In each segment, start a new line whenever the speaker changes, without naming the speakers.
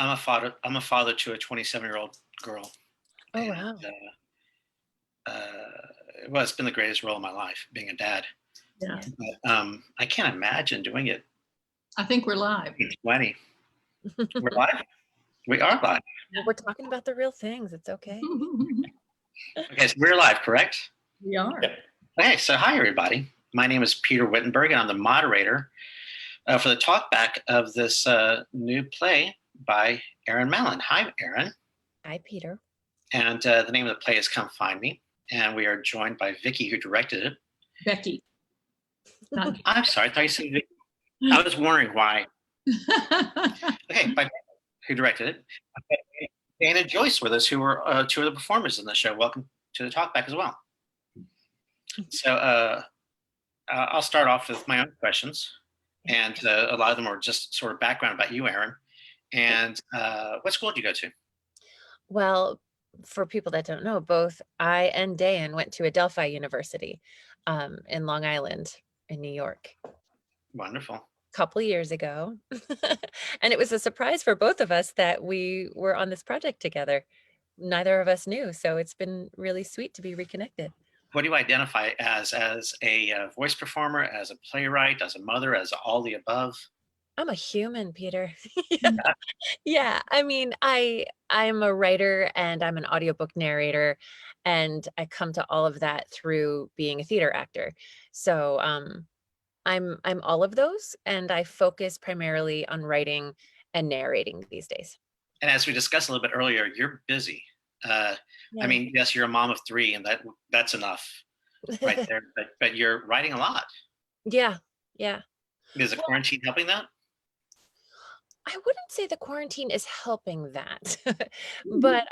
I'm a father to a 27-year-old girl,
Oh,
and
wow.
well, it's been the greatest role of my life, being a dad.
Yeah.
But I can't imagine doing it
I think we're live.
at 20. We're live. We are live.
Well, we're talking about the real things. It's okay.
Okay, so we're live, correct?
We are.
Okay, so hi everybody. My name is Peter Wittenberg, and I'm the moderator for the talkback of this new play by Erin Mallon. Hi, Erin.
Hi, Peter.
And the name of the play is Come Find Me, and we are joined by Vicky, who directed it.
Becky.
I'm sorry, I thought you said Vicky. I was wondering why. Okay, by who directed it. Dan and Joyce with us, who were two of the performers in the show. Welcome to the talkback as well. So I'll start off with my own questions, and a lot of them are just sort of background about you, Erin. And what school did you go to?
Well, for people that don't know, both I and Dan went to Adelphi University in Long Island in New York a
Wonderful.
couple years ago. And it was a surprise for both of us that we were on this project together. Neither of us knew. So it's been really sweet to be reconnected.
What do you identify as a voice performer, as a playwright, as a mother, as all the above?
I'm a human, Peter. Yeah. I mean, I'm a writer and I'm an audiobook narrator, and I come to all of that through being a theater actor. So I'm all of those, and I focus primarily on writing and narrating these days.
And as we discussed a little bit earlier, you're busy. I
Yeah.
mean, yes, you're a mom of three, and that's enough right there. But you're writing a lot.
Yeah. Yeah.
Is the
Well,
quarantine helping that?
I wouldn't say the quarantine is helping that. But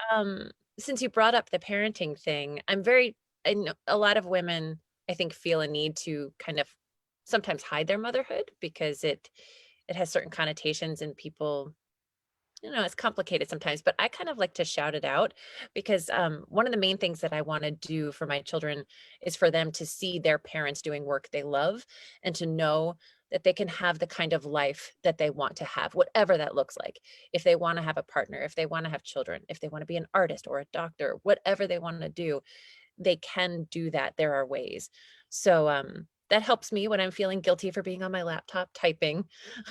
since you brought up the parenting thing, I know a lot of women, I think, feel a need to kind of sometimes hide their motherhood because it has certain connotations, and people, it's complicated sometimes, but I kind of like to shout it out because one of the main things that I want to do for my children is for them to see their parents doing work they love, and to know that they can have the kind of life that they want to have, whatever that looks like. If they want to have a partner, if they want to have children, if they want to be an artist or a doctor, whatever they want to do, they can do that. There are ways. So that helps me when I'm feeling guilty for being on my laptop typing.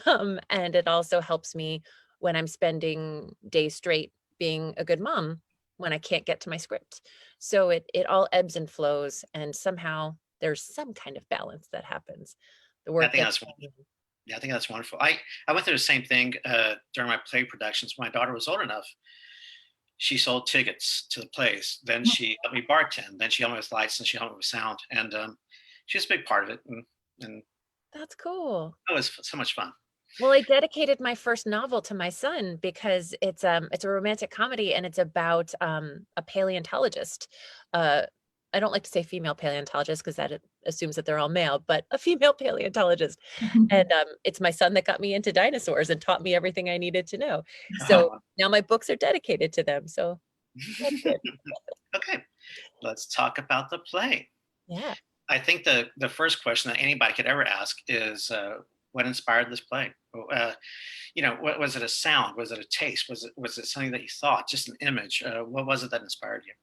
And it also helps me when I'm spending days straight being a good mom when I can't get to my script. So it all ebbs and flows, and somehow there's some kind of balance that happens. The
I
work
think
gets
that's Yeah, I think that's wonderful. I went through the same thing during my play productions. When my daughter was old enough, she sold tickets to the plays. Then she helped me bartend. Then she helped me with lights, and she helped me with sound. And she was a big part of it. And
That's cool.
it was so much fun.
Well, I dedicated my first novel to my son because it's a romantic comedy, and it's about a paleontologist. Uh I don't like to say female paleontologist because that assumes that they're all male, but a female paleontologist. And it's my son that got me into dinosaurs and taught me everything I needed to know. So
Oh.
now my books are dedicated to them. So that's good.
Okay, let's talk about the play.
Yeah.
I think the first question that anybody could ever ask is what inspired this play? What was it? A sound? Was it a taste? Was it something that you thought? Just an image? What was it that inspired you?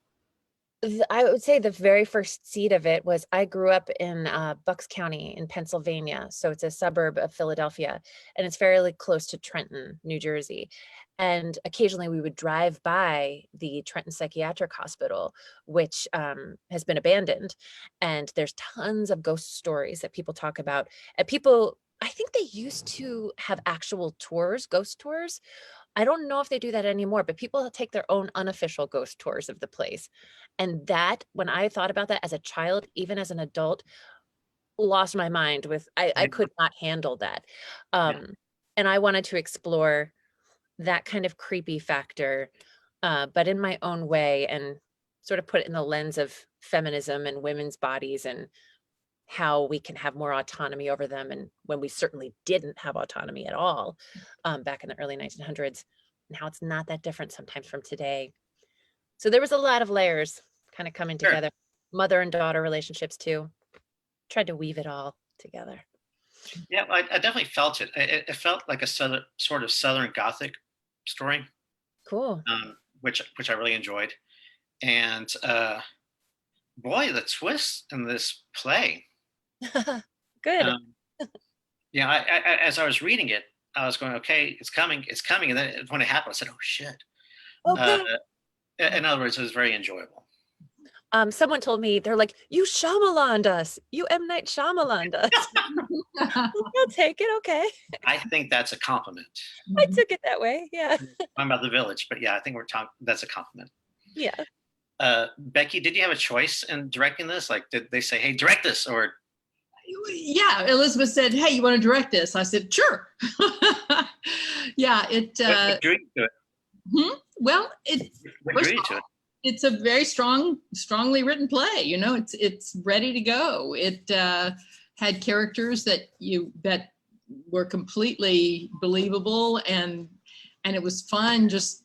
I would say the very first seed of it was I grew up in Bucks County in Pennsylvania. So it's a suburb of Philadelphia, and it's fairly close to Trenton, New Jersey. And occasionally we would drive by the Trenton Psychiatric Hospital, which has been abandoned. And there's tons of ghost stories that people talk about. And people, I think they used to have actual tours, ghost tours. I don't know if they do that anymore, but people take their own unofficial ghost tours of the place. And that, when I thought about that as a child, even as an adult, lost my mind with, I
Yeah.
could not handle that.
Yeah.
And I wanted to explore that kind of creepy factor, but in my own way, and sort of put it in the lens of feminism and women's bodies, and how we can have more autonomy over them, and when we certainly didn't have autonomy at all back in the early 1900s, and how it's not that different sometimes from today. So there was a lot of layers kind of coming
Sure.
together. Mother and daughter relationships too. Tried to weave it all together.
Yeah, I definitely felt it. It felt like a sort of Southern Gothic story,
Cool.
which I really enjoyed. And boy, the twists in this play.
Good.
Um, yeah, as I was reading it, I was going, okay, it's coming, and then when it happened, I said, oh shit.
Oh,
Uh,
good.
in other words, it was very enjoyable.
Someone told me, they're like, you Shyamalan'd us. You M. Night Shyamalan'd us. I'll take it. Okay.
I think that's a compliment.
I took it that way. Yeah.
I'm about the village, but yeah, I think we're talking. That's a compliment.
Yeah.
Becky, did you have a choice in directing this? Like, did they say, "Hey, direct this," or?
Yeah, Elizabeth said, "Hey, you want to direct this?" I said, "Sure." Yeah,
What drew you to it?
well,
What drew you to it?
it's a very strongly written play. You know, it's ready to go. It had characters that were completely believable, and it was fun. Just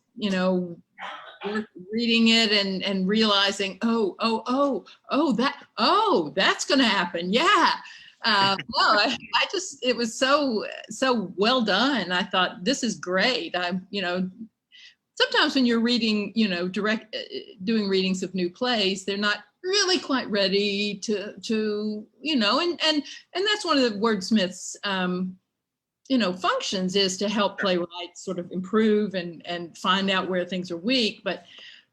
reading it and realizing, that's going to happen. Yeah. No, it was so well done. I thought, this is great. Sometimes when you're reading, doing readings of new plays, they're not really quite ready to and that's one of the wordsmiths, functions, is to help playwrights sort of improve and find out where things are weak. But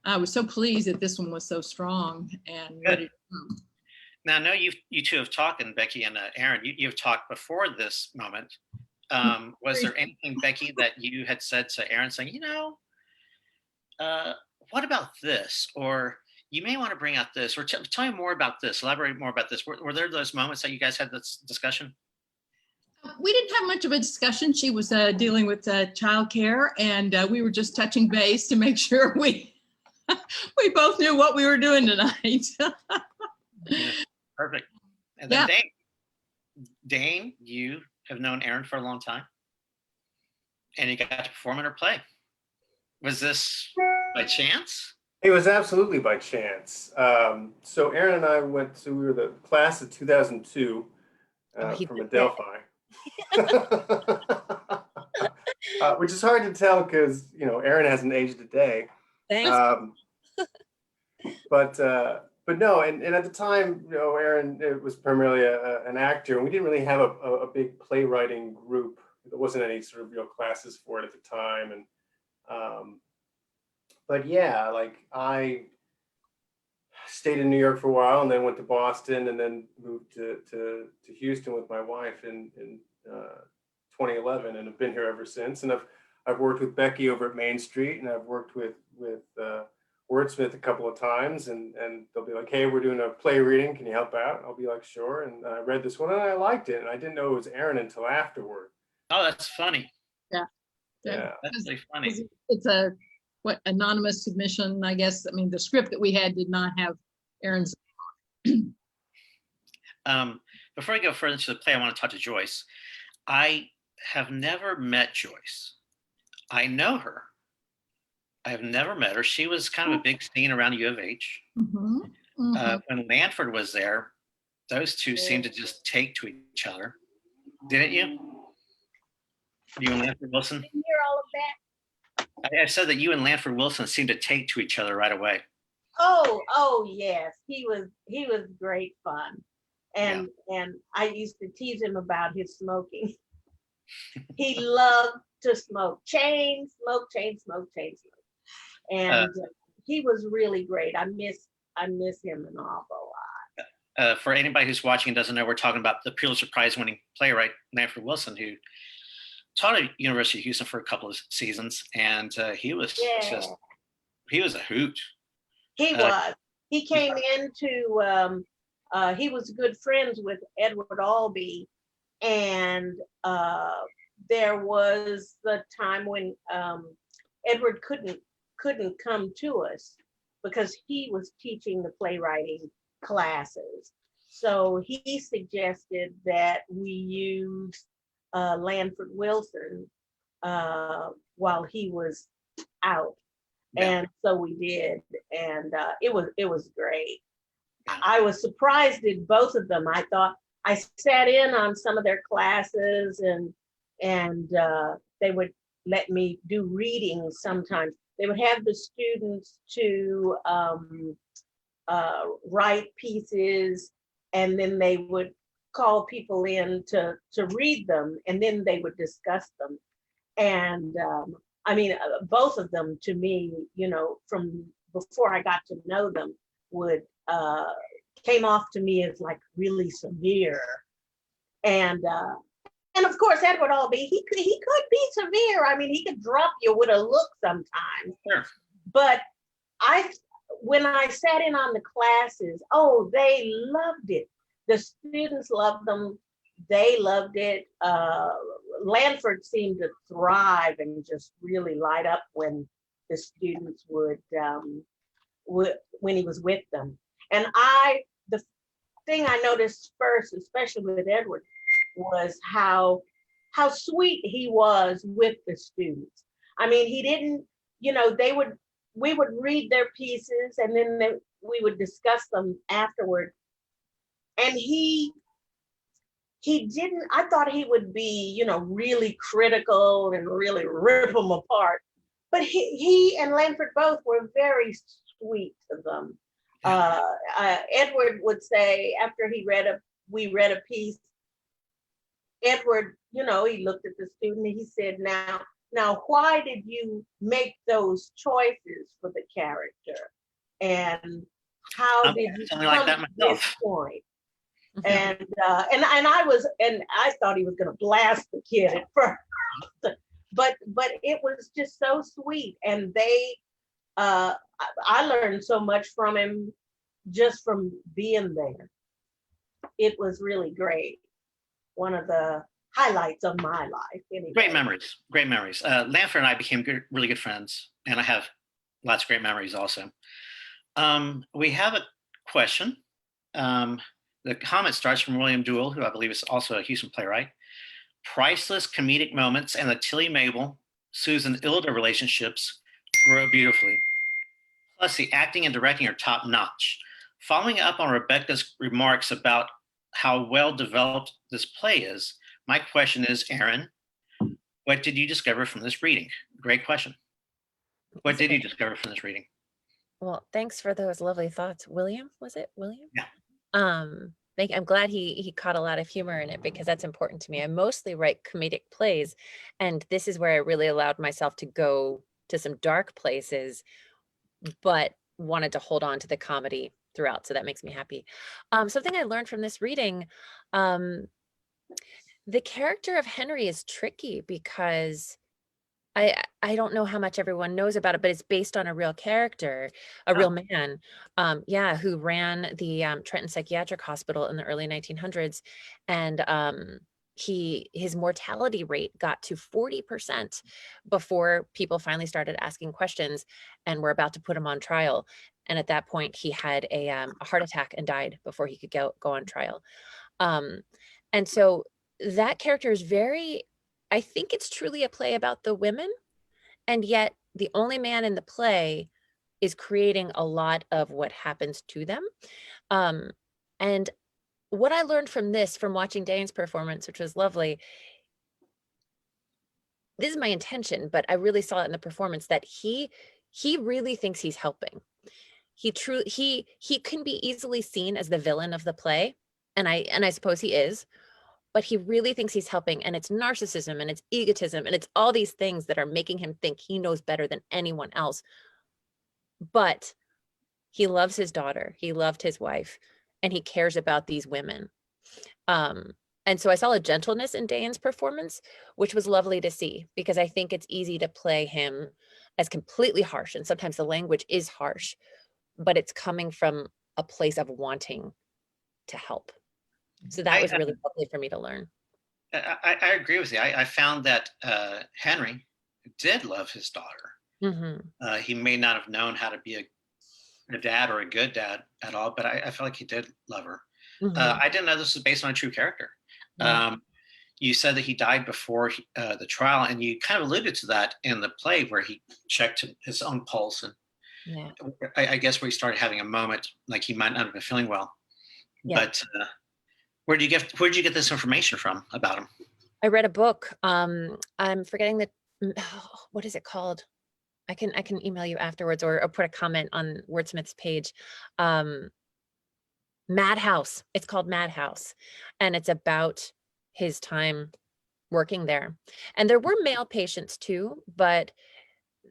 I was so pleased that this one was so strong and ready to go.
Now, I know you two have talked, and Becky and Erin, you've talked before this moment. Was there anything, Becky, that you had said to Erin, saying, what about this? Or you may want to bring out this, or tell me more about this, elaborate more about this. Were there those moments that you guys had this discussion?
We didn't have much of a discussion. She was dealing with childcare, and we were just touching base to make sure we both knew what we were doing tonight.
Yeah, perfect. And then Dane, you have known Erin for a long time, and you got to perform in her play. Was this by chance?
It was absolutely by chance. So Erin and I we were the class of 2002 from Adelphi. Which is hard to tell because Erin hasn't aged a day.
Thanks.
But no, and at the time, Erin was primarily an actor, and we didn't really have a big playwriting group. There wasn't any sort of classes for it at the time, and but yeah, like I stayed in New York for a while, and then went to Boston, and then moved to Houston with my wife in 2011, and have been here ever since. And I've worked with Becky over at Main Street, and I've worked with Wordsmith a couple of times, and they'll be like, "Hey, we're doing a play reading. Can you help out?" I'll be like, "Sure." And I read this one and I liked it, and I didn't know it was Erin until afterward.
Oh, that's funny.
Yeah.
That's really funny.
It's a anonymous submission, I guess. I mean, the script that we had did not have Erin's.
Before I go further into the play, I want to talk to Joyce. I have never met Joyce. I know her. I have never met her. She was kind of a big scene around U of H. When Lanford was there, those two seemed to just take to each other. Didn't you? You and Lanford Wilson?
I hear all of that.
I said that you and Lanford Wilson seemed to take to each other right away.
Oh yes, he was great fun, and I used to tease him about his smoking. He loved to smoke, chain smoke, and he was really great. I miss him an awful lot.
For anybody who's watching and doesn't know, we're talking about the Pulitzer Prize winning playwright Lanford Wilson, who taught at University of Houston for a couple of seasons, and he was he was a hoot.
He was. He came into. He was good friends with Edward Albee, and there was the time when Edward couldn't come to us because he was teaching the playwriting classes. So he suggested that we use Lanford Wilson while he was out. And so we did, and it was great. I was surprised at both of them. I thought I sat in on some of their classes, and they would let me do readings sometimes. They would have the students to write pieces, and then they would call people in to read them, and then they would discuss them. And I mean, both of them to me, you know, from before I got to know them, would came off to me as like really severe. And of course, Edward Albee, he could be severe. I mean, he could drop you with a look sometimes.
Sure.
But when I sat in on the classes, oh, they loved it. The students loved them. They loved it. Lanford seemed to thrive and just really light up when the students would when he was with them. And the thing I noticed first, especially with Edward, was how sweet he was with the students. I mean, he didn't, you know, we would read their pieces, and then we would discuss them afterward. And he didn't, I thought he would be, you know, really critical and really rip them apart. But he and Lanford both were very sweet to them. Edward would say, after we read a piece, Edward, you know, he looked at the student and he said, now, why did you make those choices for the character? And how did you come
like that
to this point? And I thought he was going to blast the kid at first, but it was just so sweet. And I learned so much from him just from being there. It was really great. One of the highlights of my life. Anyway.
Great memories. Lanford and I became really good friends, and I have lots of great memories also. We have a question. The comment starts from William Duell, who I believe is also a Houston playwright. Priceless comedic moments and the Tilly Mabel, Susan Ilda relationships grow beautifully. Plus, the acting and directing are top notch. Following up on Rebecca's remarks about how well developed this play is, my question is, Erin, what did you discover from this reading? Great question. What did you discover from this reading?
Well, thanks for those lovely thoughts. William, was it William?
Yeah.
I'm glad he caught a lot of humor in it, because that's important to me. I mostly write comedic plays, and this is where I really allowed myself to go to some dark places, but wanted to hold on to the comedy throughout. So that makes me happy. Something I learned from this reading, the character of Henry is tricky because I don't know how much everyone knows about it, but it's based on a real character, a real man, who ran the Trenton Psychiatric Hospital in the early 1900s. And his mortality rate got to 40% before people finally started asking questions and were about to put him on trial. And at that point, he had a heart attack and died before he could go on trial. And so that character is I think it's truly a play about the women, and yet the only man in the play is creating a lot of what happens to them. And what I learned from watching Dane's performance, which was lovely, this is my intention, but I really saw it in the performance, that he really thinks he's helping. He can be easily seen as the villain of the play, and I suppose he is. But he really thinks he's helping, and it's narcissism and it's egotism and it's all these things that are making him think he knows better than anyone else. But he loves his daughter, he loved his wife, and he cares about these women. And so I saw a gentleness in Dane's performance, which was lovely to see, because I think it's easy to play him as completely harsh, and sometimes the language is harsh, but it's coming from a place of wanting to help. So that was really lovely for me to learn.
I agree with you. I found that Henry did love his daughter.
Mm-hmm.
He may not have known how to be a dad or a good dad at all, but I felt like he did love her.
Mm-hmm.
I didn't know this was based on a true character.
Yeah.
You said that he died before the trial, and you kind of alluded to that in the play where he checked his own pulse, and
Yeah.
I guess where he started having a moment like he might not have been feeling well.
Yeah.
But where did you get this information from about him?
I read a book. I'm forgetting the what is it called? I can email you afterwards, or put a comment on Wordsmith's page. Um, Madhouse. It's called Madhouse, and it's about his time working there. And there were male patients too, but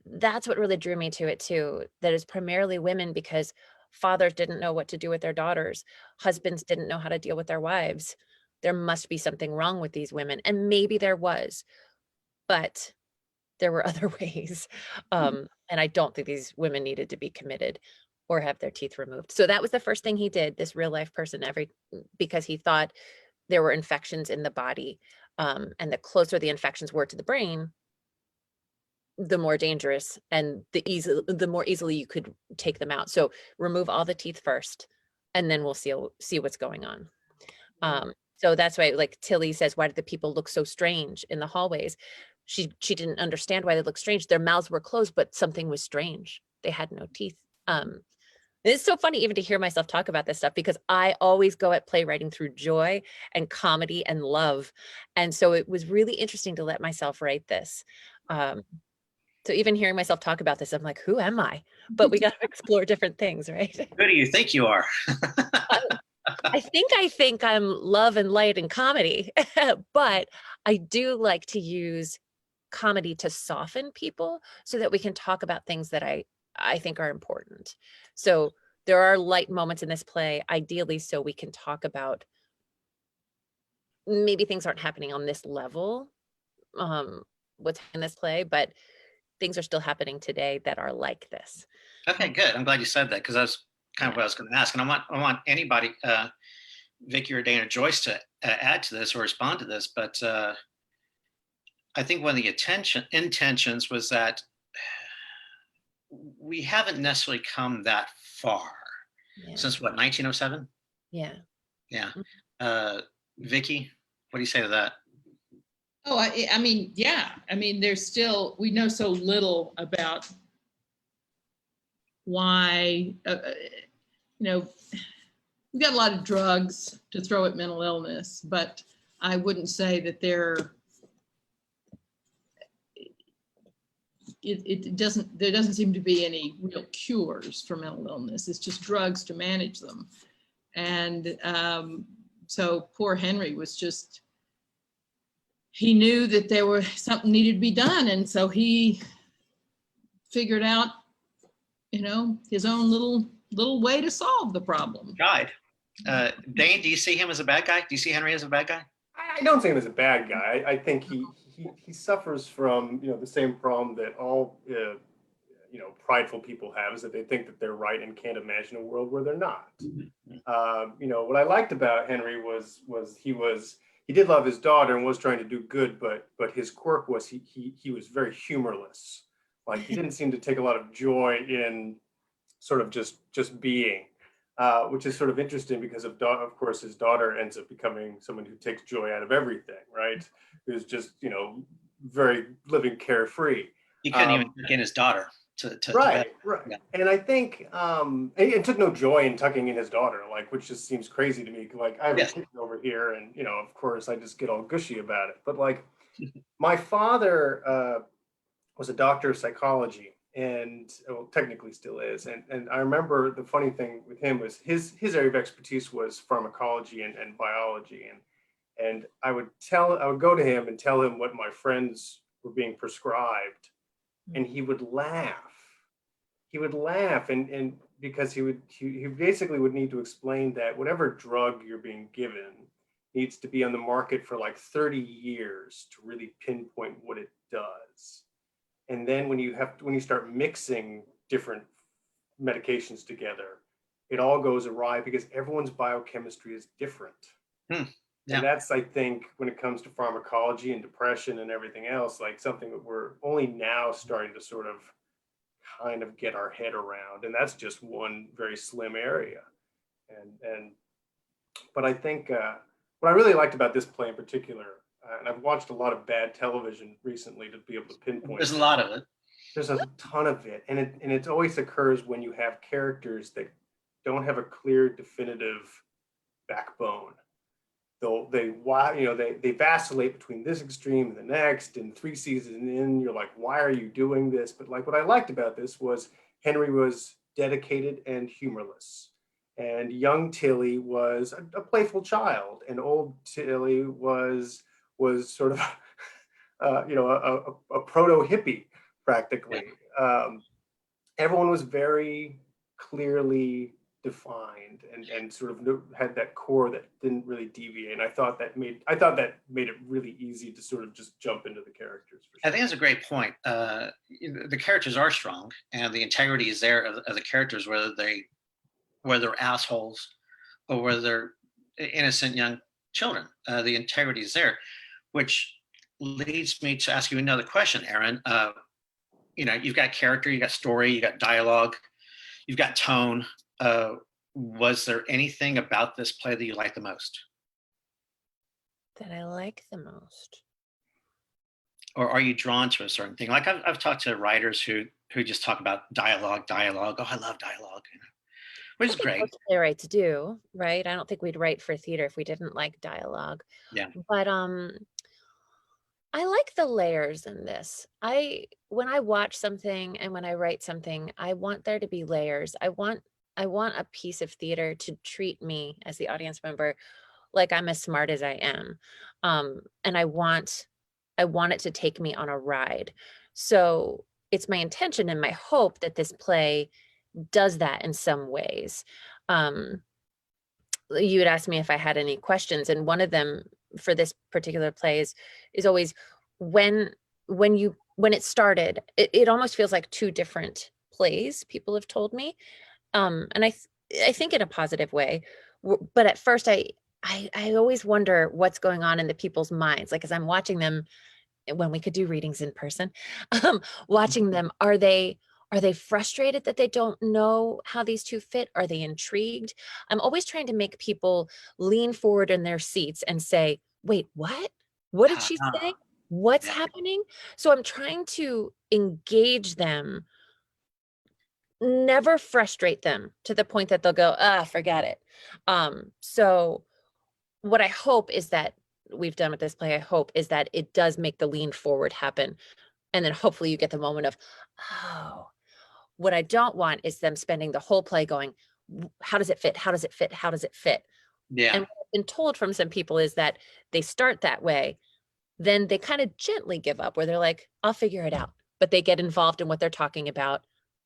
that's what really drew me to it too. That is primarily women, because fathers didn't know what to do with their daughters. Husbands didn't know how to deal with their wives. There must be something wrong with these women. And maybe there was, but there were other ways. And I don't think these women needed to be committed or have their teeth removed. So that was the first thing he did, this real life person, because he thought there were infections in the body. And the closer the infections were to the brain, the more dangerous, and the more easily you could take them out. So remove all the teeth first, and then we'll see what's going on. So that's why, like Tilly says, why did the people look so strange in the hallways? She didn't understand why they looked strange. Their mouths were closed, but something was strange. They had no teeth. It's so funny even to hear myself talk about this stuff, because I always go at playwriting through joy and comedy and love. And so it was really interesting to let myself write this. So even hearing myself talk about this, I'm like, who am I? But we got to explore different things, right?
Who do you think you are?
I think I'm love and light and comedy, but I do like to use comedy to soften people so that we can talk about things that I think are important. So there are light moments in this play, ideally, so we can talk about maybe things aren't happening on this level, what's in this play, but things are still happening today that are like this.
Okay, good. I'm glad you said that, because that's kind of what I was going to ask. And I want anybody, Vicky or Dana, Joyce, to add to this or respond to this. But I think one of the intentions was that we haven't necessarily come that far since what, 1907?
Yeah.
Yeah. Vicky, what do you say to that?
Oh, I mean, yeah. I mean, we know so little about why, we've got a lot of drugs to throw at mental illness, but I wouldn't say that there doesn't seem to be any real cures for mental illness. It's just drugs to manage them. And so poor Henry was just, he knew that there was something needed to be done. And so he figured out, his own little way to solve the problem.
Tried. Dane, do you see him as a bad guy? Do you see Henry as a bad guy?
I don't see him as a bad guy. I think he suffers from the same problem that all prideful people have, is that they think that they're right and can't imagine a world where they're not. What I liked about Henry was he did love his daughter and was trying to do good, but his quirk was he was very humorless. Like, he didn't seem to take a lot of joy in sort of just being, which is sort of interesting, because of course his daughter ends up becoming someone who takes joy out of everything, right? Who's just very living carefree.
He couldn't even take in his daughter to
right.
Yeah.
And I think it took no joy in tucking in his daughter, which just seems crazy to me. Like, I have a kid over here, and of course I just get all gushy about it. But like, my father was a doctor of psychology, and technically still is. And I remember the funny thing with him was his area of expertise was pharmacology and biology. And I would go to him and tell him what my friends were being prescribed, and he would laugh. He would laugh, and because he basically would need to explain that whatever drug you're being given needs to be on the market for like 30 years to really pinpoint what it does. And then when you start mixing different medications together, it all goes awry, because everyone's biochemistry is different.
Yeah.
And that's, I think, when it comes to pharmacology and depression and everything else, like something that we're only now starting to sort of kind of get our head around. And that's just one very slim area. But I think what I really liked about this play in particular, and I've watched a lot of bad television recently to be able to pinpoint.
There's a lot of it.
There's a ton of it, and it always occurs when you have characters that don't have a clear, definitive backbone. they vacillate between this extreme and the next, and 3 seasons in, you're like, why are you doing this? But like, what I liked about this was Henry was dedicated and humorless, and young Tilly was a playful child, and old Tilly was sort of a proto hippie practically. Everyone was very clearly defined and sort of had that core that didn't really deviate. And I thought that made it really easy to sort of just jump into the characters. For sure.
I think that's a great point. The characters are strong, and the integrity is there of the characters, whether they're assholes or whether they're innocent young children. The integrity is there, which leads me to ask you another question, Erin. You've got character, you got story, you got dialogue, you've got tone. Was there anything about this play that you liked the most?
That I like the most?
Or are you drawn to a certain thing? Like I've talked to writers who just talk about dialogue. Oh, I love dialogue, which is great.
Most playwrights do, right? I don't think we'd write for theater if we didn't like dialogue.
Yeah.
But I like the layers in this. When I watch something and when I write something, I want there to be layers. I want a piece of theater to treat me as the audience member like I'm as smart as I am. And I want it to take me on a ride. So it's my intention and my hope that this play does that in some ways. You had asked me if I had any questions, and one of them for this particular play is always when it started, it almost feels like two different plays, people have told me. And I think in a positive way, but at first I always wonder what's going on in the people's minds. Like, as I'm watching them, when we could do readings in person, watching them, are they frustrated that they don't know how these two fit? Are they intrigued? I'm always trying to make people lean forward in their seats and say, wait, what? What did she say? What's happening? So I'm trying to engage them, never frustrate them to the point that they'll go, forget it. So what I hope is that we've done with this play, I hope, is that it does make the lean forward happen. And then hopefully you get the moment of, oh. What I don't want is them spending the whole play going, how does it fit? How does it fit? How does it fit?
Yeah.
And what I've been told from some people is that they start that way, then they kind of gently give up, where they're like, I'll figure it out. But they get involved in what they're talking about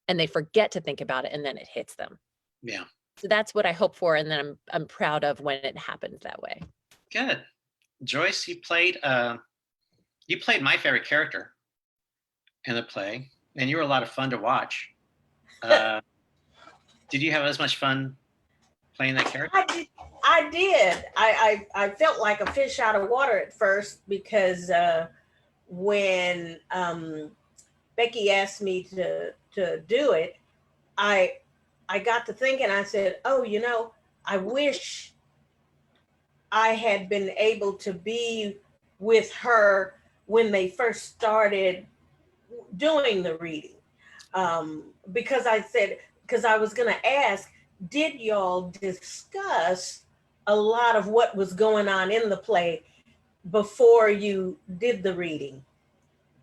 and they forget to think about it, and then it hits them.
Yeah.
So that's what I hope for, and then I'm proud of when it happens that way.
Good. Joyce, you played my favorite character in the play, and you were a lot of fun to watch. Did you have as much fun playing that character?
I did. I felt like a fish out of water at first, because when Becky asked me to do it, I got to thinking. I said, oh, I wish I had been able to be with her when they first started doing the reading. Because I was going to ask, did y'all discuss a lot of what was going on in the play before you did the reading?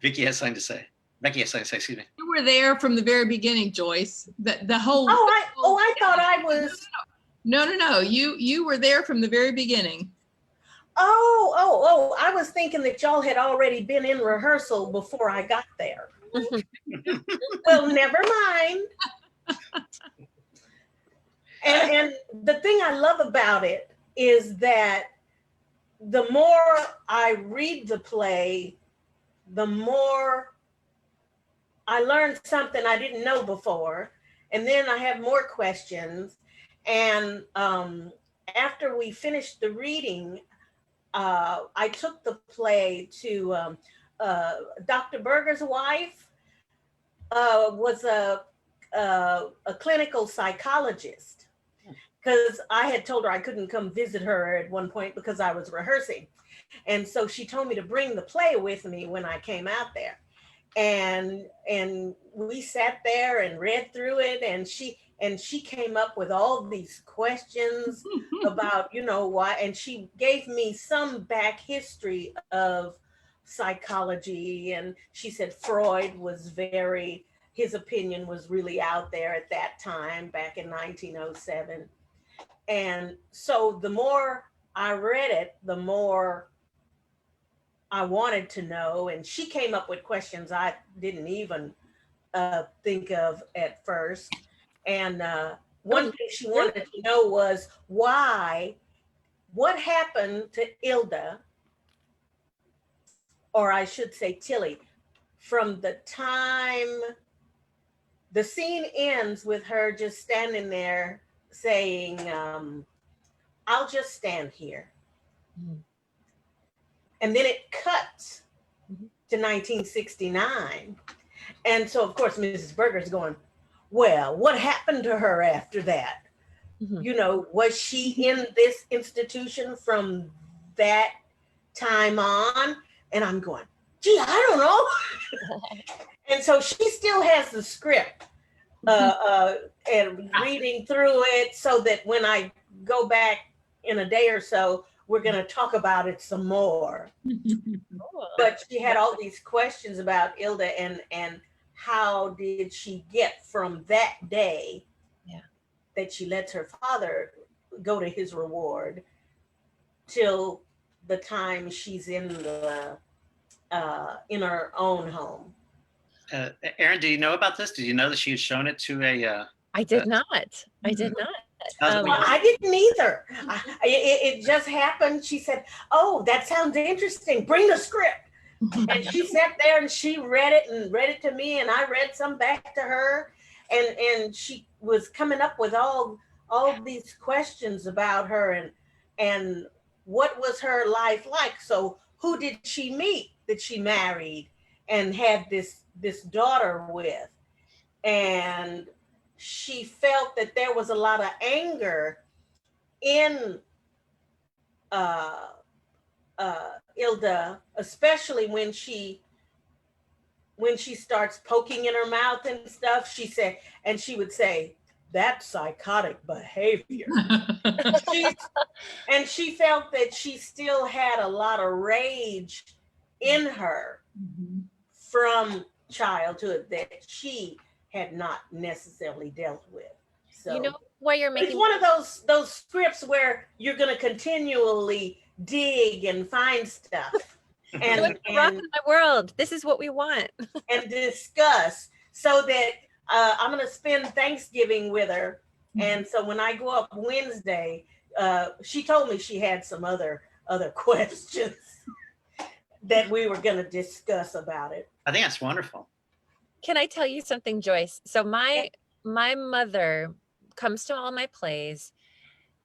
Becky has something to say, excuse me.
You were there from the very beginning, Joyce. The whole.
I thought I was.
No. You were there from the very beginning.
Oh, I was thinking that y'all had already been in rehearsal before I got there. Well, never mind. And the thing I love about it is that the more I read the play, the more I learned something I didn't know before. And then I have more questions. And after we finished the reading, I took the play to Dr. Berger's wife. Was a clinical psychologist, because I had told her I couldn't come visit her at one point because I was rehearsing. And so she told me to bring the play with me when I came out there. and we sat there and read through it, and she came up with all these questions about, you know, why, and she gave me some back history of psychology, and she said Freud was very, his opinion was really out there at that time back in 1907. And so the more I read it, the more I wanted to know, and she came up with questions I didn't even think of at first. And one thing she wanted to know was why, what happened to Ilda, or I should say Tilly, from the time the scene ends with her just standing there saying, I'll just stand here.
Mhm.
And then it cuts to 1969. And so, of course, Mrs. Berger's going, well, what happened to her after that?
Mhm.
You know, was she in this institution from that time on? And I'm going, gee, I don't know. And so she still has the script and reading through it so that when I go back in a day or so, we're going to talk about it some more.
Cool.
But she had all these questions about Ilda and how did she get from that day that she lets her father go to his reward till the time she's in her own home.
Erin, do you know about this? Did you know that she had shown it to a?
I did not. I did not.
Well,
I didn't either. It just happened. She said, "Oh, that sounds interesting. Bring the script." And she sat there and she read it to me, and I read some back to her, and she was coming up with all these questions about her and what was her life like. So who did she meet that she married and had this daughter with? And she felt that there was a lot of anger in Ilda, especially when she starts poking in her mouth and stuff. She said, and she would say, "That's psychotic behavior." And she felt that she still had a lot of rage in her from childhood that she had not necessarily dealt with. So
You know why you're making
it's one of those scripts where you're going to continually dig and find stuff and
rock in my world. This is what we want.
and discuss, so that I'm going to spend Thanksgiving with her. And so when I go up Wednesday, she told me she had some other questions that we were going to discuss about it.
I think that's wonderful.
Can I tell you something, Joyce? So my mother comes to all my plays,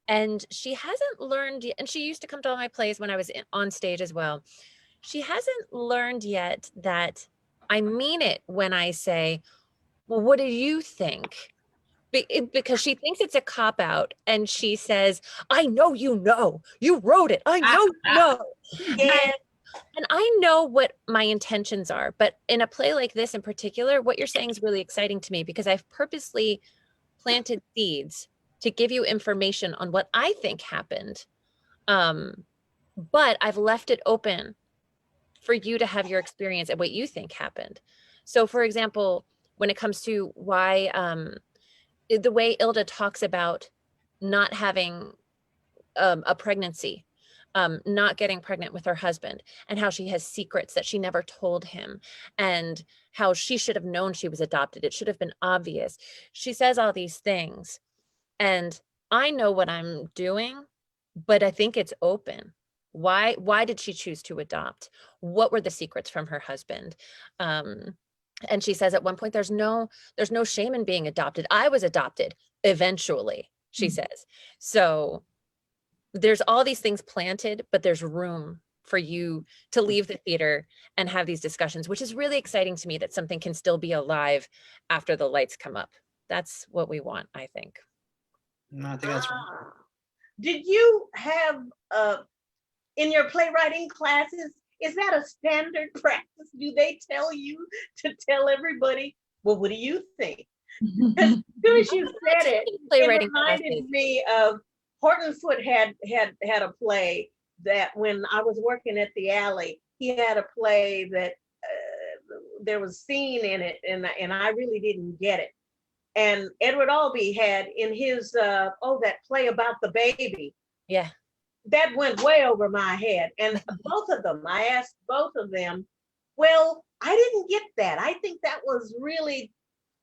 and she hasn't learned yet, and she used to come to all my plays when I was on stage as well. She hasn't learned yet that I mean it when I say, well, what do you think? Because she thinks it's a cop out, and she says, I know you wrote it. I know you know.
Yeah.
And I know what my intentions are, but in a play like this in particular, what you're saying is really exciting to me, because I've purposely planted seeds to give you information on what I think happened. But I've left it open for you to have your experience and what you think happened. So for example, when it comes to why, the way Ilda talks about not having a pregnancy, not getting pregnant with her husband, and how she has secrets that she never told him, and how she should have known she was adopted. It should have been obvious. She says all these things, and I know what I'm doing, but I think it's open. Why did she choose to adopt? What were the secrets from her husband? And she says at one point, there's no shame in being adopted. I was adopted eventually, she says. So there's all these things planted, but there's room for you to leave the theater and have these discussions, which is really exciting to me, that something can still be alive after the lights come up. That's what we want, I think.
No, I think that's wonderful.
Did you have in your playwriting classes, is that a standard practice? Do they tell you to tell everybody, well, what do you think? As soon as you said it, it
Playwriting
reminded
classes.
me of Horton Foote had a play that when I was working at the Alley, he had a play that there was scene in it, and I really didn't get it. And Edward Albee had in his that play about the baby.
Yeah.
That went way over my head. And both of them, I asked both of them, well, I didn't get that. I think that was really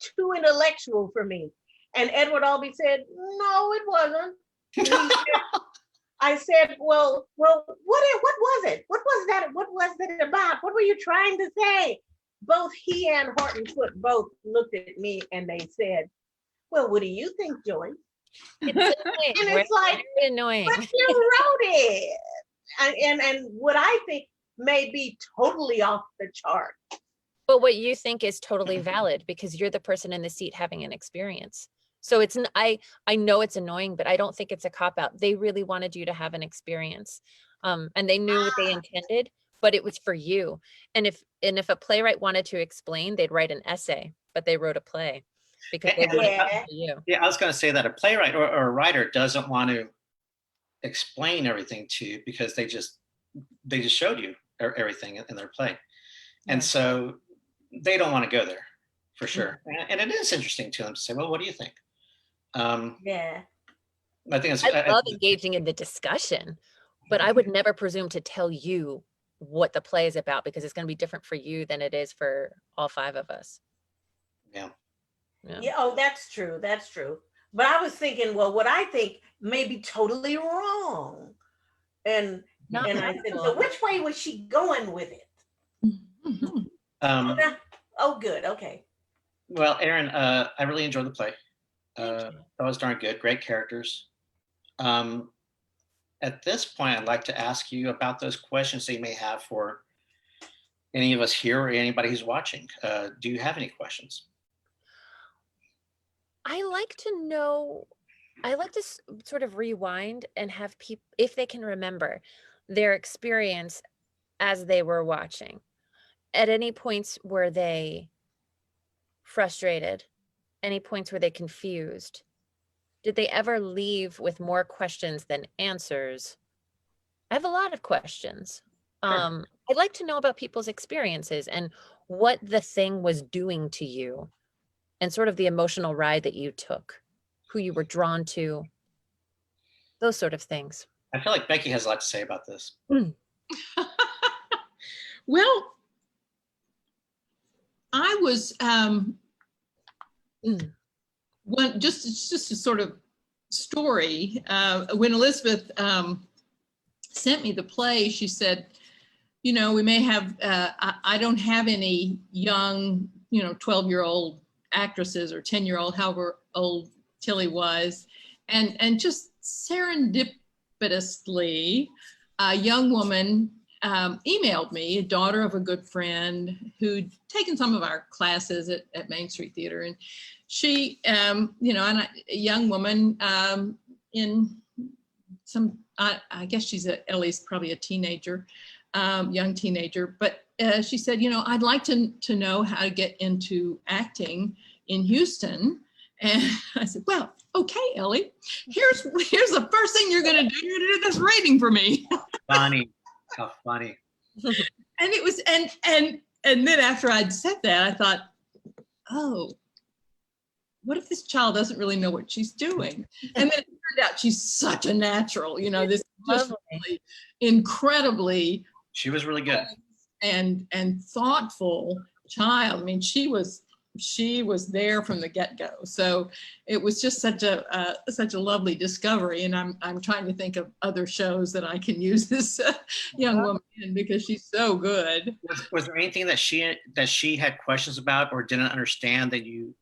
too intellectual for me. And Edward Albee said, no, it wasn't. I said, well, what was it? What was that? What was it about? What were you trying to say? Both he and Horton Foote both looked at me and they said, well, what do you think, Joyce?
It's annoying.
And it's like,
very annoying.
but you wrote it. And what I think may be totally off the chart.
But what you think is totally valid because you're the person in the seat having an experience. So it's I know it's annoying, but I don't think it's a cop out. They really wanted you to have an experience, and they knew what they intended, but it was for you. And if a playwright wanted to explain, they'd write an essay, but they wrote a play because they wanted it for you.
Yeah, I was going to say that a playwright or a writer doesn't want to explain everything to you because they just showed you everything in their play, and so they don't want to go there for sure. And it is interesting to them to say, well, what do you think?
Yeah.
I think it's,
I love engaging in the discussion, but I would never presume to tell you what the play is about because it's going to be different for you than it is for all five of us.
Yeah. Oh, that's true. That's true. But I was thinking, well, what I think may be totally wrong. And I said, so which way was she going with it? Oh, good. Okay.
Well, Erin, I really enjoyed the play. That was darn good. Great characters. At this point, I'd like to ask you about those questions that you may have for any of us here or anybody who's watching. Do you have any questions?
I like to sort of rewind and have people, if they can remember their experience as they were watching. At any points were they frustrated? Any points were they confused? Did they ever leave with more questions than answers? I have a lot of questions.
Sure.
I'd like to know about people's experiences and what the thing was doing to you and sort of the emotional ride that you took, who you were drawn to, those sort of things.
I feel like Becky has a lot to say about this.
Well, I was just a sort of story. When Elizabeth sent me the play, she said, you know, we may have, I don't have any young, 12-year-old actresses or 10-year-old, however old Tilly was. And just serendipitously, a young woman emailed me, a daughter of a good friend who'd taken some of our classes at Main Street Theater. And she, and a young woman in some, I guess she's at least probably a teenager, young teenager. But she said, I'd like to know how to get into acting in Houston. And I said, well, okay, Ellie, here's the first thing you're going to do. You're going to do this reading for me.
Funny. How funny.
And it was, and then after I'd said that, I thought, oh, what if this child doesn't really know what she's doing? And then it turned out she's such a natural, this just really incredibly.
She was really good.
And thoughtful child. I mean, she was there from the get-go. So it was just such a lovely discovery. And I'm trying to think of other shows that I can use this young woman in because she's so good.
Was there anything that she had questions about or didn't understand that you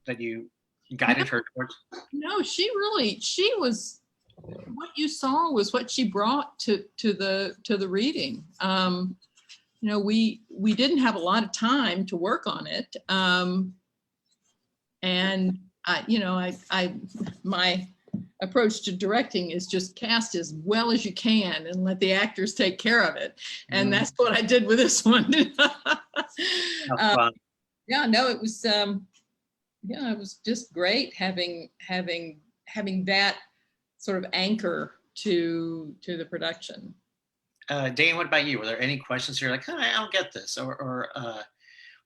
guided her towards?
No, she was, what you saw was what she brought to the reading. We didn't have a lot of time to work on it. And my approach to directing is just cast as well as you can and let the actors take care of it. And that's what I did with this one. Yeah, no, it was just great having that sort of anchor to the production.
Dane, what about you? Were there any questions you're like, I don't get this, or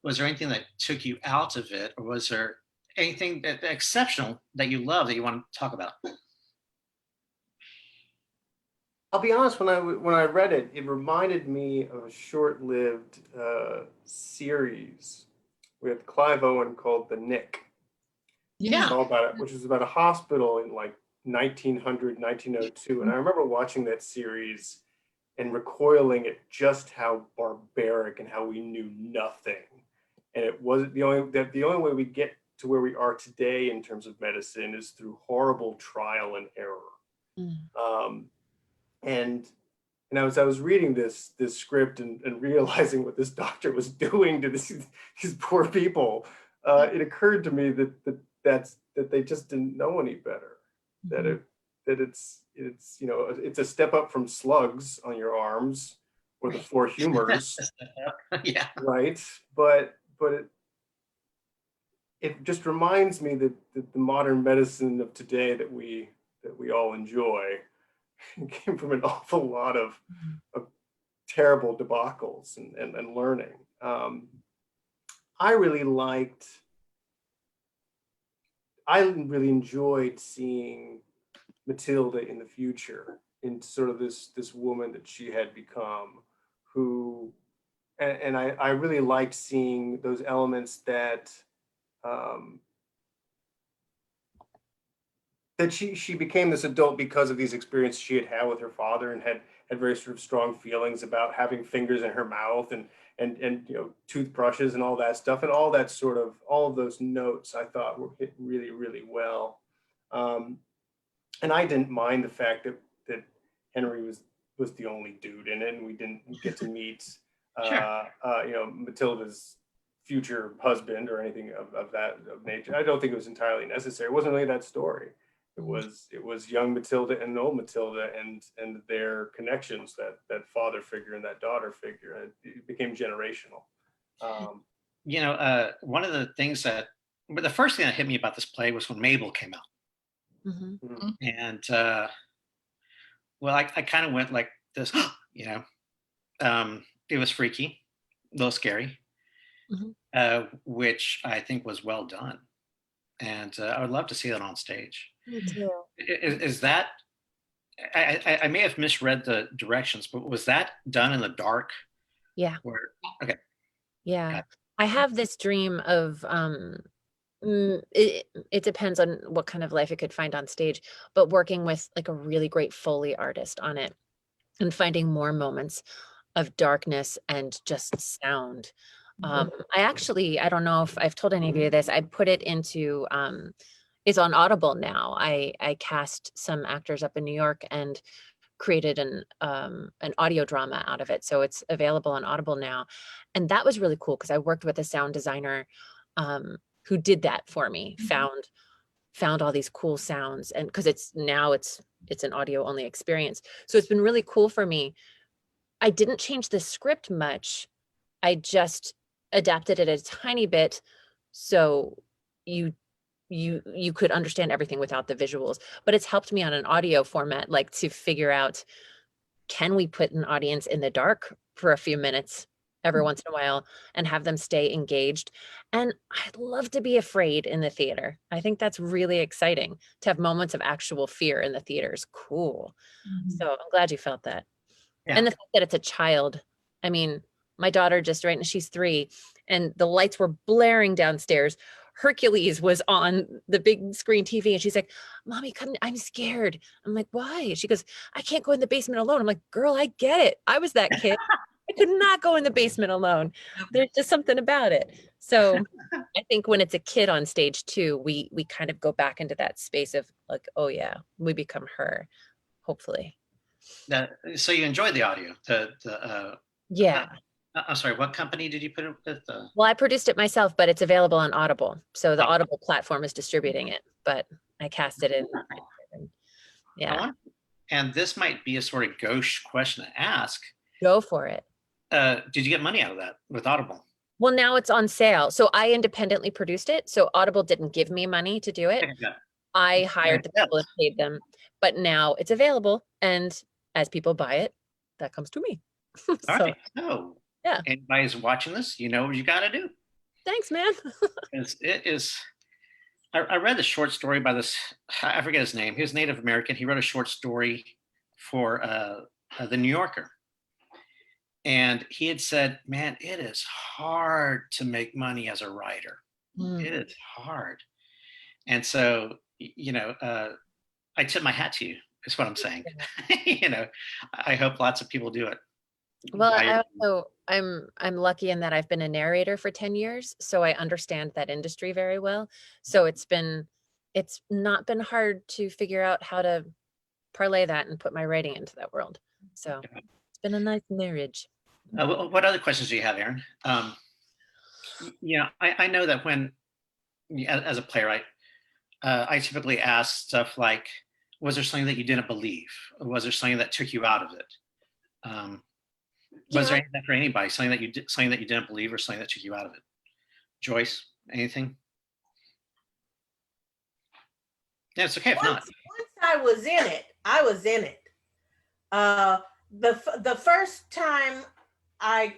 was there anything that took you out of it, or was there anything that exceptional that you love that you want to talk about?
I'll be honest, when I read it, it reminded me of a short-lived series with Clive Owen called The Nick.
Yeah.
All about it, which was about a hospital in like 1900, 1902. And I remember watching that series and recoiling at just how barbaric and how we knew nothing. And it wasn't the only way we get to where we are today in terms of medicine is through horrible trial and error. And I was reading this script and realizing what this doctor was doing to these poor people. It occurred to me that they just didn't know any better. That it's it's a step up from slugs on your arms or the four humors.
Yeah.
Right. But it just reminds me that the modern medicine of today that we all enjoy came from an awful lot of terrible debacles and learning. I really enjoyed seeing Matilda in the future, in sort of this woman that she had become, who, and I really liked seeing those elements that that she became this adult because of these experiences she had had with her father, and had very sort of strong feelings about having fingers in her mouth and toothbrushes and all that stuff, and all of those notes I thought were hit really, really well. And I didn't mind the fact that Henry was the only dude in it, and we didn't get to meet Matilda's future husband or anything of that nature. I don't think it was entirely necessary. It wasn't really that story. It was young Matilda and old Matilda and their connections, that father figure and that daughter figure. And it became generational.
One of the things the first thing that hit me about this play was when Mabel came out. And I kind of went like this, it was freaky, a little scary, which I think was well done. And I would love to see that on stage.
Me too.
Is that, I may have misread the directions, but was that done in the dark?
Yeah.
Okay.
Yeah. I have this dream of, it depends on what kind of life it could find on stage, but working with like a really great Foley artist on it and finding more moments of darkness and just sound. I don't know if I've told any of you this, I put it into, it's on Audible now. I cast some actors up in New York and created an audio drama out of it. So it's available on Audible now. And that was really cool because I worked with a sound designer who did that for me, found all these cool sounds. And because it's an audio only experience. So it's been really cool for me. I didn't change the script much. I just adapted it a tiny bit so you could understand everything without the visuals, but it's helped me on an audio format, like to figure out, can we put an audience in the dark for a few minutes every once in a while and have them stay engaged? And I'd love to be afraid in the theater. I think that's really exciting to have moments of actual fear in the theater is cool. So I'm glad you felt that. Yeah. And the fact that it's a child, I mean, my daughter right now, she's 3, and the lights were blaring downstairs. Hercules was on the big screen TV, and she's like, "Mommy, I'm scared." I'm like, "Why?" She goes, "I can't go in the basement alone." I'm like, "Girl, I get it. I was that kid. I could not go in the basement alone." There's just something about it. So I think when it's a kid on stage too, we kind of go back into that space of like, oh yeah, we become her, hopefully.
So you enjoyed the audio,
yeah.
I'm sorry, what company did you put it with?
Well, I produced it myself, but it's available on Audible. So the Audible platform is distributing it, but I cast it in. Yeah,
and this might be a sort of gauche question to ask.
go for it.
Did you get money out of that with Audible?
Well, now it's on sale. So I independently produced it. So Audible didn't give me money to do it.
Yeah.
I hired the
Yes.
people and paid them, but now it's available. And as people buy it, that comes to me.
All
So
right. So,
yeah.
anybody's watching this, you know what you got to do.
Thanks, man.
It is. I read a short story by this. I forget his name. He was Native American. He wrote a short story for the New Yorker, and he had said, "Man, it is hard to make money as a writer.
Mm.
It is hard." And so, I tip my hat to you. Is what I'm saying. I hope lots of people do it.
Well,
Buy your-
I also I'm lucky in that I've been a narrator for 10 years, so I understand that industry very well. So it's not been hard to figure out how to parlay that and put my writing into that world. So it's been a nice marriage.
What other questions do you have, Erin? I know that when, as a playwright, I typically ask stuff like, was there something that you didn't believe? Or was there something that took you out of it? Was there anything for anybody, something that you didn't believe or something that took you out of it? Joyce, anything? Yeah, it's okay if not.
Once I was in it, I was in it. The first time I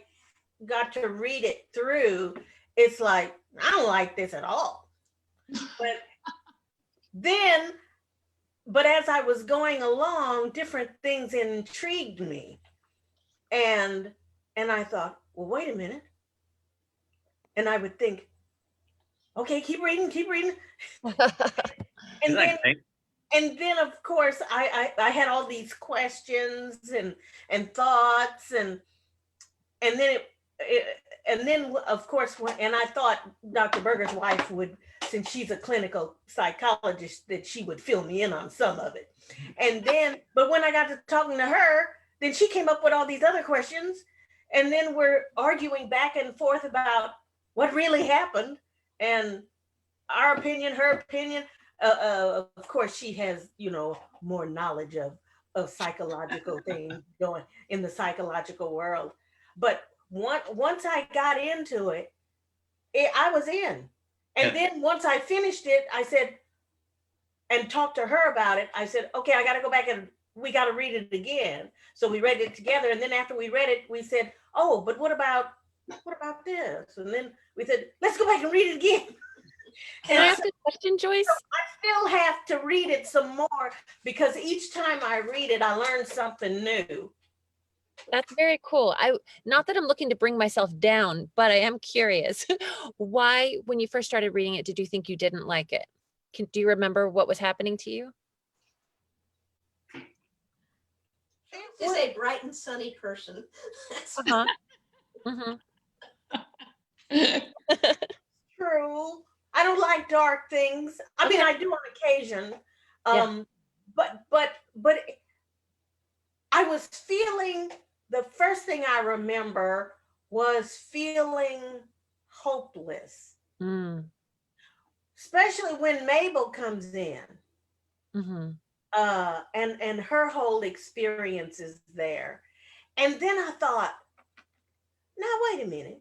got to read it through, it's like, I don't like this at all. But as I was going along, different things intrigued me. And I thought, well, wait a minute. And I would think, okay, keep reading.
Isn't that great?
And then of course I had all these questions and thoughts and then of course and I thought Dr. Berger's wife would, since she's a clinical psychologist, that she would fill me in on some of it. And then, but when I got to talking to her, then she came up with all these other questions, and then we're arguing back and forth about what really happened and our opinion, her opinion. Of course, she has, more knowledge of psychological things going in the psychological world. But once I got into it, I was in. And then once I finished it, I said, and talked to her about it, I said, okay, I got to go back and we got to read it again. So we read it together. And then after we read it, we said, oh, but what about this? And then we said, let's go back and read it again.
Can I ask a question, Joyce?
I still have to read it some more because each time I read it, I learn something new.
That's very cool. Not that I'm looking to bring myself down, but I am curious. Why, when you first started reading it, did you think you didn't like it? Do you remember what was happening to you?
She's a bright and sunny person.
Uh-huh. Mm-hmm.
True. I don't like dark things. I mean, I do on occasion. But I was feeling, the first thing I remember was feeling hopeless.
Mm.
Especially when Mabel comes in.
Mm-hmm.
And her whole experience is there. And then I thought, now wait a minute.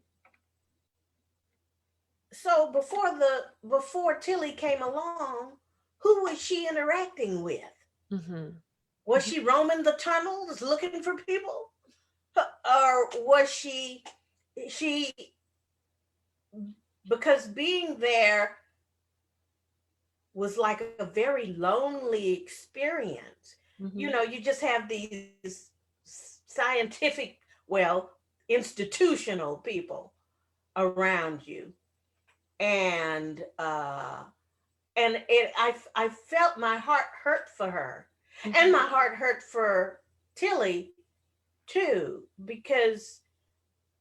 So before Tilly came along, who was she interacting with?
Mm-hmm.
Was she roaming the tunnels looking for people? Or was she, because being there was like a very lonely experience.
Mm-hmm.
You just have these scientific, institutional people around you. And I felt my heart hurt for her. Mm-hmm. And my heart hurt for Tilly too, because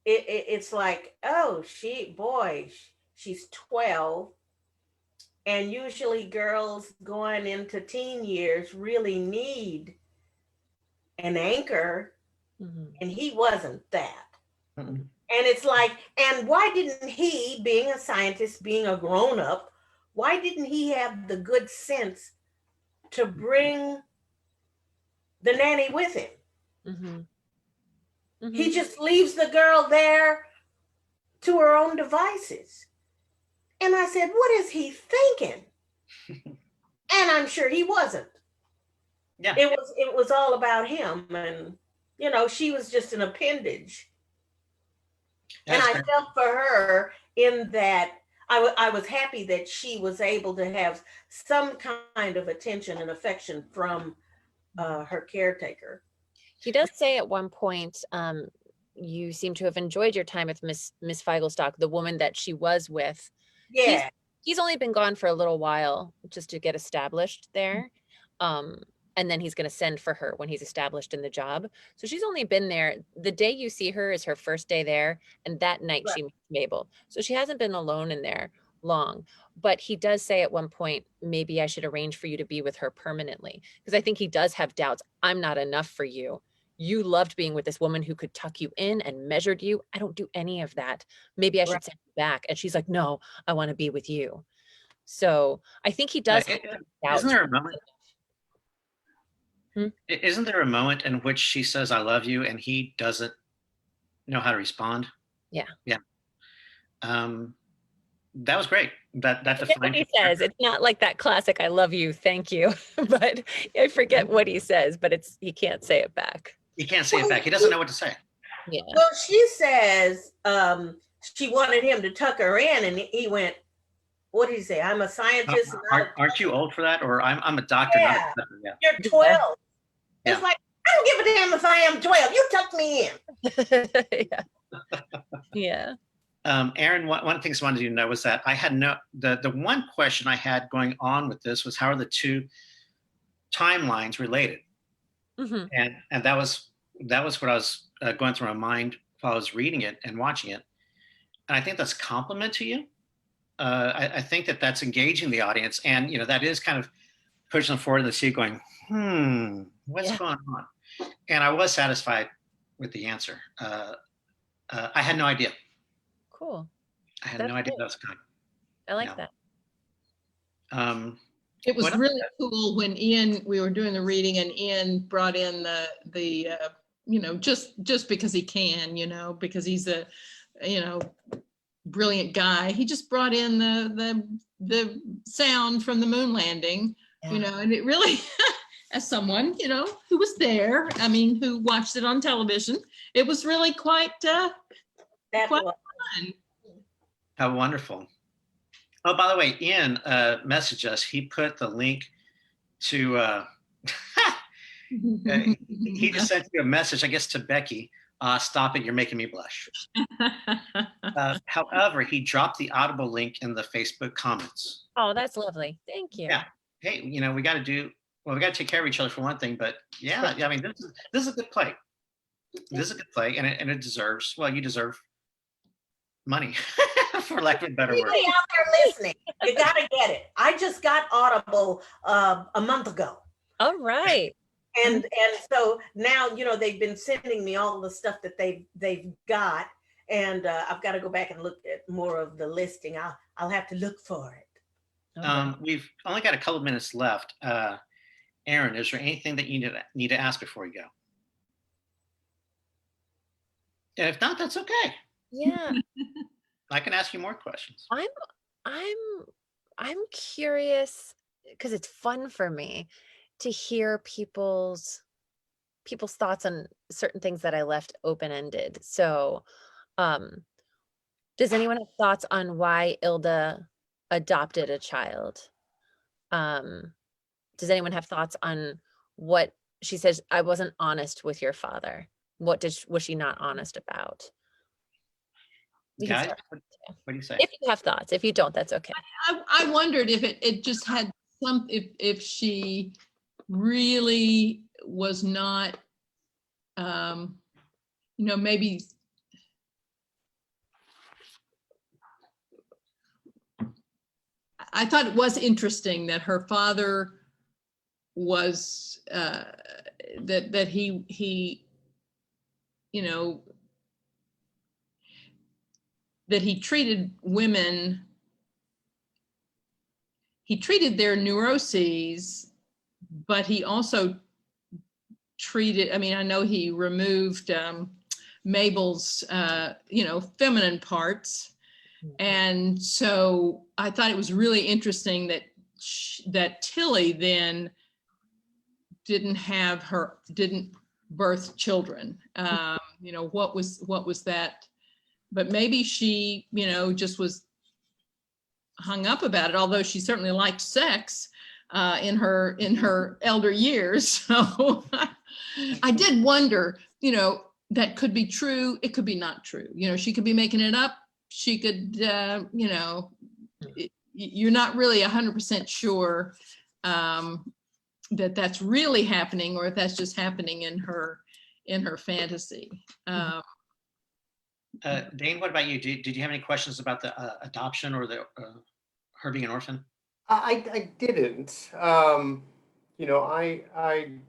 it's like, oh, she's 12. And usually girls going into teen years really need an anchor. Mm-hmm. And he wasn't that. Mm-hmm. And it's like, and why didn't he, being a scientist, being a grown-up, why didn't he have the good sense to bring the nanny with him.
Mm-hmm.
He just leaves the girl there to her own devices. And I said, what is he thinking? And I'm sure he wasn't.
Yeah.
It was all about him. And, you know, she was just an appendage.
That's
and I
fair.
felt for her in that I was happy that she was able to have some kind of attention and affection from her caretaker.
He does say at one point, you seem to have enjoyed your time with Miss Feigelstock, the woman that she was with.
Yeah.
He's only been gone for a little while just to get established there. And then he's going to send for her when he's established in the job. So she's only been there. The day you see her is her first day there. And that night
Right.
she meets Mabel. So she hasn't been alone in there long. But he does say at one point, maybe I should arrange for you to be with her permanently. Because I think he does have doubts. I'm not enough for you. You loved being with this woman who could tuck you in and measured you. I don't do any of that. Maybe I should
Right.
send you back. And she's like, no, I want to be with you. So I think he does have
Isn't
doubts.
there a moment?
Hmm?
Isn't there a moment in which she says, I love you, and he doesn't know how to respond?
Yeah.
Yeah. That was great. That
I forget what
defined
he
his
says.
character.
It's not like that classic "I love you, thank you," but I forget what he says. But he can't say it back.
He can't say it back. He doesn't know what to say.
Yeah.
Well, she says she wanted him to tuck her in, and he went, what did he say? I'm a scientist.
Aren't you old for that? Or I'm a doctor.
Yeah.
Not a doctor. Yeah.
You're 12.
Yeah.
It's like, I don't give a damn if I am 12. You tuck me in.
Yeah. Yeah.
Erin, one of the things I wanted you to know was that I had the one question I had going on with this was, how are the two timelines related?
Mm-hmm.
And that was what I was going through my mind while I was reading it and watching it. And I think that's a compliment to you. I think that's engaging the audience, and that is kind of pushing them forward in the seat, going, what's going on? And I was satisfied with the answer. I had no idea.
Cool.
I had no idea that was coming.
I like that.
It was really cool when we were doing the reading, and Ian brought in the just because he can, because he's a, brilliant guy. He just brought in the sound from the moon landing, and it really, as someone, who was there, who watched it on television, it was really quite fun.
How wonderful. Oh, by the way, Ian messaged us. He put the link to, he just sent you a message, I guess, to Becky. Stop it, you're making me blush. However, he dropped the Audible link in the Facebook comments.
Oh, that's lovely. Thank you.
Yeah. Hey, we got to take care of each other for one thing, but yeah, this is a good play. This is a good play, and it deserves, you deserve money, for lack of a better word.
Anybody out there listening, you got to get it. I just got Audible a month ago.
All right.
And so now, they've been sending me all the stuff that they've got, and I've got to go back and look at more of the listing. I'll have to look for it.
Okay.
We've only got a couple of minutes left. Erin, is there anything that you need to ask before you go? And if not, that's okay.
Yeah.
I can ask you more questions.
I'm curious, because it's fun for me to hear people's thoughts on certain things that I left open-ended. So, does anyone have thoughts on why Ilda adopted a child? Does anyone have thoughts on what she says? I wasn't honest with your father. What was she not honest about?
Guys, what do you say?
If you have thoughts. If you don't, that's okay.
I wondered if it just had if she really was not, maybe I thought it was interesting that her father was that he that he treated women, he treated their neuroses, but he also treated, I mean, I know he removed Mabel's, feminine parts. And so I thought it was really interesting that that Tilly then didn't birth children. What was that? But maybe she, just was hung up about it, although she certainly liked sex in her elder years. So I did wonder, that could be true. It could be not true. She could be making it up. She could, you're not really 100% sure that that's really happening, or if that's just happening in her fantasy.
Dane, what about you? Did you have any questions about the adoption or the her being an orphan?
I didn't. I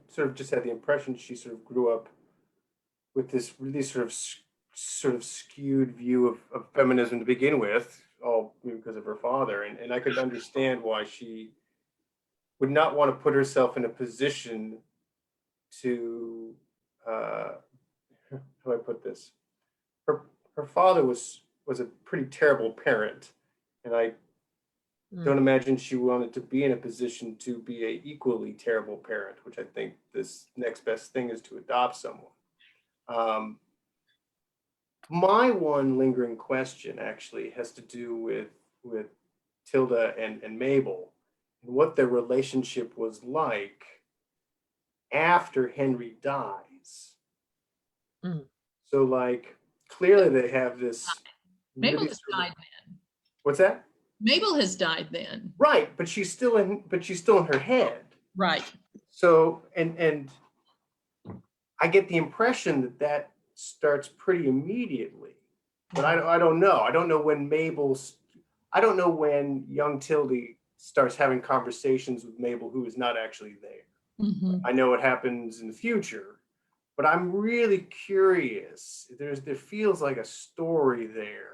sort of just had the impression she sort of grew up with this really sort of skewed view of feminism to begin with, all because of her father, and I could understand why she would not want to put herself in a position to how do I put this? Her father was a pretty terrible parent, and I don't imagine she wanted to be in a position to be a equally terrible parent, which I think this next best thing is to adopt someone. My one lingering question actually has to do with Tilda and Mabel, and what their relationship was like after Henry dies. So like clearly they have this
Mabel
really
has died then.
What's that?
Mabel has died then.
Right, but she's still in her head.
Right.
So and I get the impression that starts pretty immediately. But I don't know. I don't know when young Tildy starts having conversations with Mabel, who is not actually there. I know what happens in the future, but I'm really curious. There feels like a story there.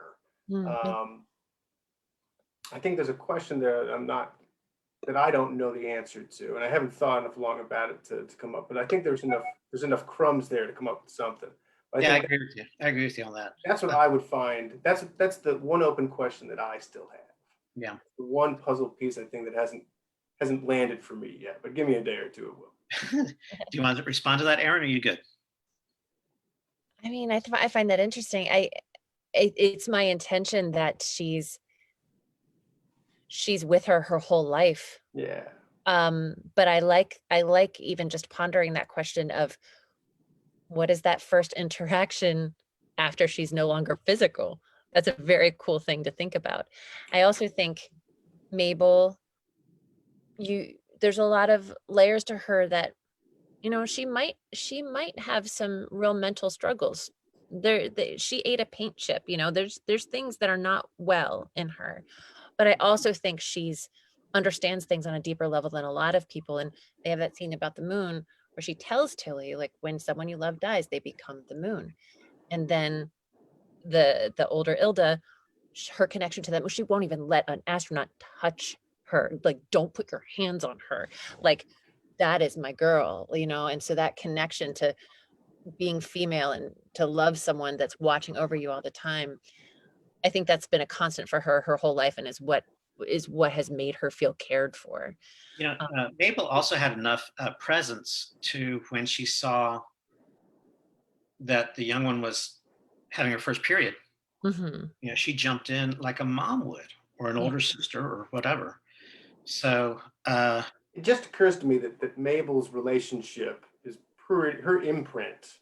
I think there's a question there that I don't know the answer to, and I haven't thought enough long about it to come up. But I think there's enough crumbs there to come up with something. But
I agree with you. I agree with you on that.
That's what I would find. That's the one open question that I still have.
Yeah.
The one puzzle piece I think that hasn't landed for me yet. But give me a day or two, it will.
Do you want to respond to that, Erin? Or are you good?
I mean, I find that interesting. It's my intention that she's with her whole life.
Yeah.
But I like even just pondering that question of what is that first interaction after she's no longer physical? That's a very cool thing to think about. I also think Mabel, there's a lot of layers to her that, she might have some real mental struggles. She ate a paint chip, there's things that are not well in her. But I also think she's understands things on a deeper level than a lot of people. And they have that scene about the moon where she tells Tilly, like, when someone you love dies, they become the moon. And then the older Ilda, her connection to them, she won't even let an astronaut touch her. Like, don't put your hands on her. Like, that is my girl, and so that connection to being female and to love someone that's watching over you all the time, I think that's been a constant for her whole life, and is what has made her feel cared for.
Mabel also had enough presence to, when she saw that the young one was having her first period, she jumped in like a mom would, or an older sister, or whatever. So
it just occurs to me that Mabel's relationship is her imprint,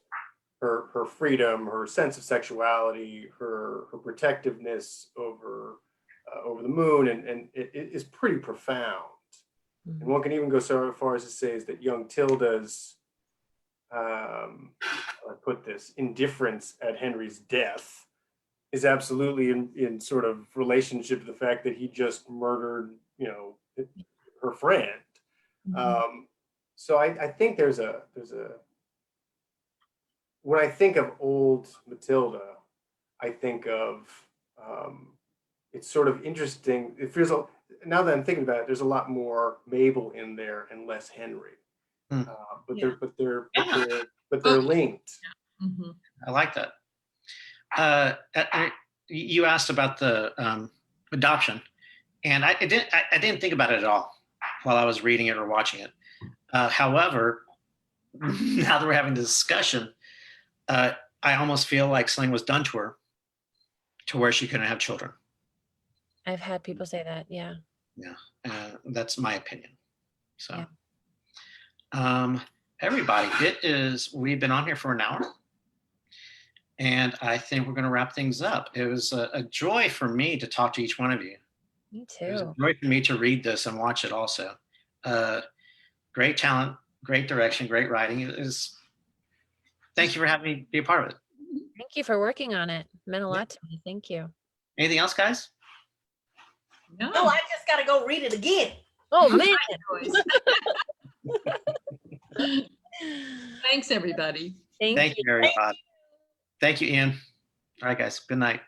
her freedom, her sense of sexuality, her protectiveness over the moon, and it is pretty profound. And one can even go so far as to say is that young Tilda's, I put this, indifference at Henry's death is absolutely in sort of relationship to the fact that he just murdered, her friend. So I think there's a when I think of old Matilda, I think of it's sort of interesting. It feels, now that I'm thinking about it, there's a lot more Mabel in there and less Henry.
Hmm.
But they're linked.
Mhm.
I like that. You asked about the adoption, and I didn't think about it at all while I was reading it or watching it. However, now that we're having this discussion, I almost feel like something was done to her to where she couldn't have children.
I've had people say that. Yeah.
That's my opinion. So,
Yeah.
Everybody, we've been on here for an hour. And I think we're going to wrap things up. It was a joy for me to talk to each one of you.
Me
It was a
too.
joy for me to read this and watch it also. Great talent, great direction, great writing. Thank you for having me be a part of it.
Thank you for working on it. Meant a lot to me. Thank you.
Anything else, guys?
No.
No, I just gotta go read it again.
Oh man.
Thanks, everybody.
Thank
Thank
you.
you, everybody. Thank you, Ian. All right, guys. Good night.